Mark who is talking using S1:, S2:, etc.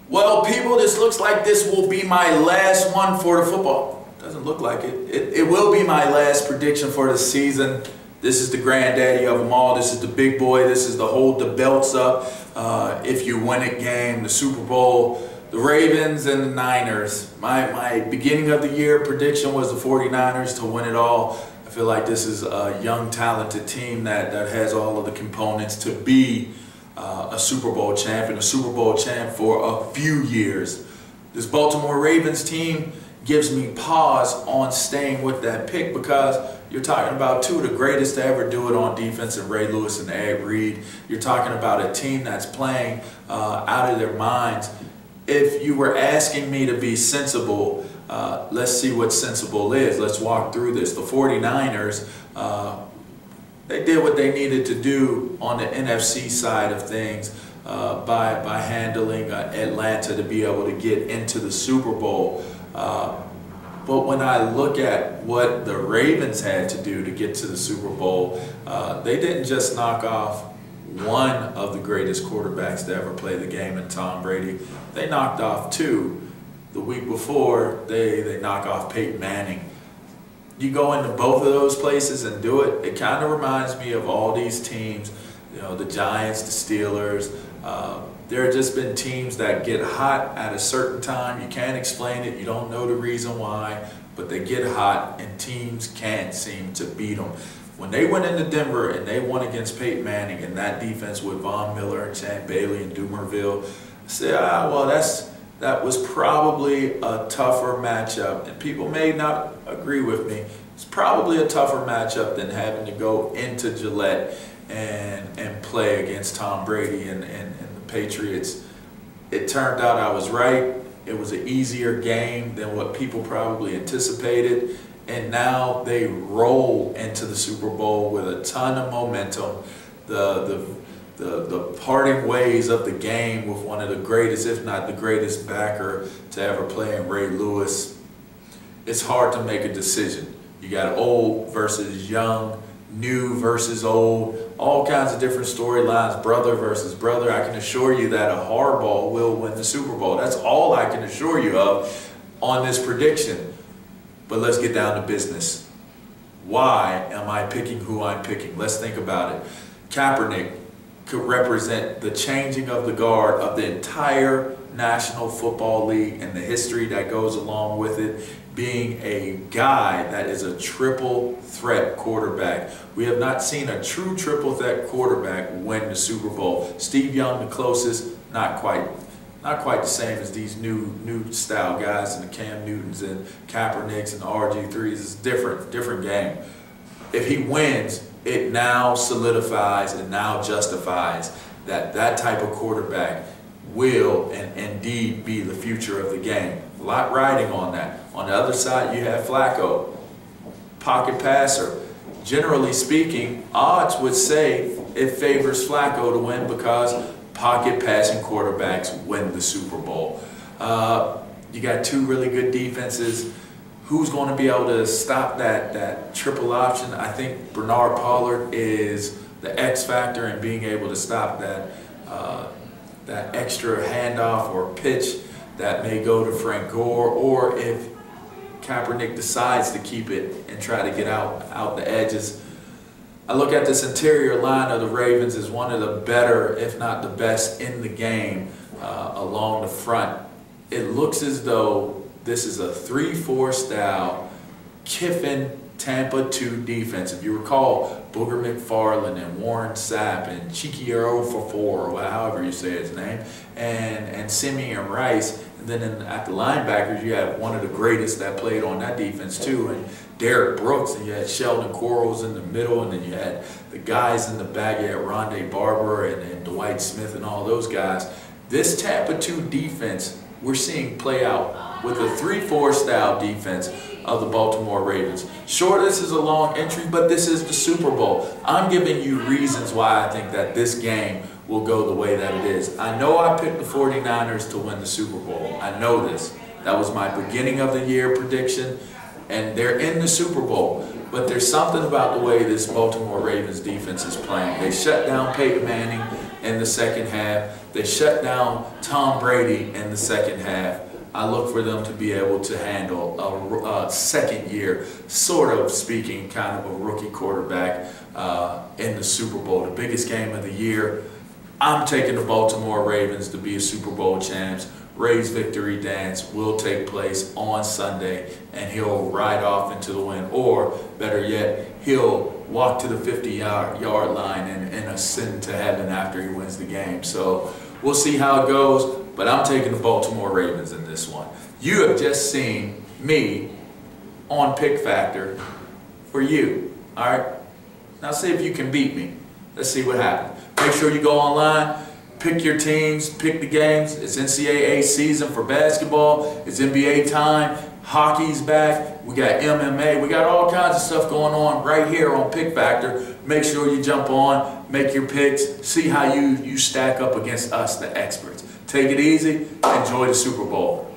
S1: Well, people, this looks like this will be my last one for the football. Doesn't look like it. It will be my last prediction for the season. This is the granddaddy of them all. This is the big boy. This is the hold the belts up. If you win a game, the Super Bowl, the Ravens and the Niners. My beginning of the year prediction was the 49ers to win it all. I feel like this is a young, talented team that has all of the components to be a Super Bowl champion, a Super Bowl champ for a few years. This Baltimore Ravens team gives me pause on staying with that pick because you're talking about two of the greatest to ever do it on defense in Ray Lewis and Ed Reed. You're talking about a team that's playing out of their minds. If you were asking me to be sensible, let's see what sensible is. Let's walk through this. The 49ers, they did what they needed to do on the NFC side of things by handling Atlanta to be able to get into the Super Bowl. But when I look at what the Ravens had to do to get to the Super Bowl, they didn't just knock off one of the greatest quarterbacks to ever play the game in Tom Brady. They knocked off two. The week before, they knock off Peyton Manning. You go into both of those places and do it, it kind of reminds me of all these teams, you know, the Giants, the Steelers. There have just been teams that get hot at a certain time. You can't explain it. You don't know the reason why, but they get hot and teams can't seem to beat them. When they went into Denver and they won against Peyton Manning and that defense with Von Miller and Champ Bailey and Dumerville, I said, well, that was probably a tougher matchup. And people may not agree with me. It's probably a tougher matchup than having to go into Gillette and play against Tom Brady and the Patriots. It turned out I was right. It was an easier game than what people probably anticipated. And now they roll into the Super Bowl with a ton of momentum. The parting ways of the game with one of the greatest, if not the greatest backer to ever play in Ray Lewis. It's hard to make a decision. You got old versus young, new versus old, all kinds of different storylines, brother versus brother. I can assure you that a hardball will win the Super Bowl. That's all I can assure you of on this prediction. But let's get down to business. Why am I picking who I'm picking? Let's think about it. Kaepernick could represent the changing of the guard of the entire National Football League and the history that goes along with it, being a guy that is a triple threat quarterback. We have not seen a true triple threat quarterback win the Super Bowl. Steve Young, the closest, not quite the same as these new style guys and the Cam Newtons and Kaepernicks and the RG3s. It's a different game. If he wins, it now solidifies and now justifies that type of quarterback will and indeed be the future of the game. A lot riding on that. On the other side, you have Flacco, pocket passer. Generally speaking, odds would say it favors Flacco to win because pocket passing quarterbacks win the Super Bowl. You got two really good defenses. Who's going to be able to stop that triple option? I think Bernard Pollard is the X factor in being able to stop that extra handoff or pitch that may go to Frank Gore, or if Kaepernick decides to keep it and try to get out the edges. I look at this interior line of the Ravens as one of the better, if not the best, in the game along the front. It looks as though this is a 3-4 style Kiffin Tampa 2 defense. If you recall, Booger McFarland and Warren Sapp and Chiquiro for or however you say his name, and Simeon Rice. And then at the linebackers, you have one of the greatest that played on that defense too, and Derek Brooks, and you had Sheldon Quarles in the middle, and then you had the guys in the back. You had Rondé Barber and Dwight Smith and all those guys. This Tampa 2 defense we're seeing play out with a 3-4 style defense of the Baltimore Ravens. Sure, this is a long entry, but this is the Super Bowl. I'm giving you reasons why I think that this game will go the way that it is. I know I picked the 49ers to win the Super Bowl. I know this. That was my beginning of the year prediction, and they're in the Super Bowl. But there's something about the way this Baltimore Ravens defense is playing. They shut down Peyton Manning in the second half. They shut down Tom Brady in the second half. I look for them to be able to handle a second year, sort of speaking, kind of a rookie quarterback in the Super Bowl, the biggest game of the year. I'm taking the Baltimore Ravens to be a Super Bowl champs. Ray's victory dance will take place on Sunday, and he'll ride off into the win, or better yet, he'll walk to the 50-yard line and ascend to heaven after he wins the game. So we'll see how it goes, but I'm taking the Baltimore Ravens in this one. You have just seen me on Pick Factor for you, all right? Now see if you can beat me. Let's see what happens. Make sure you go online, pick your teams, pick the games. It's NCAA season for basketball. It's NBA time. Hockey's back. We got MMA. We got all kinds of stuff going on right here on Pick Factor. Make sure you jump on, make your picks, see how you stack up against us, the experts. Take it easy. Enjoy the Super Bowl.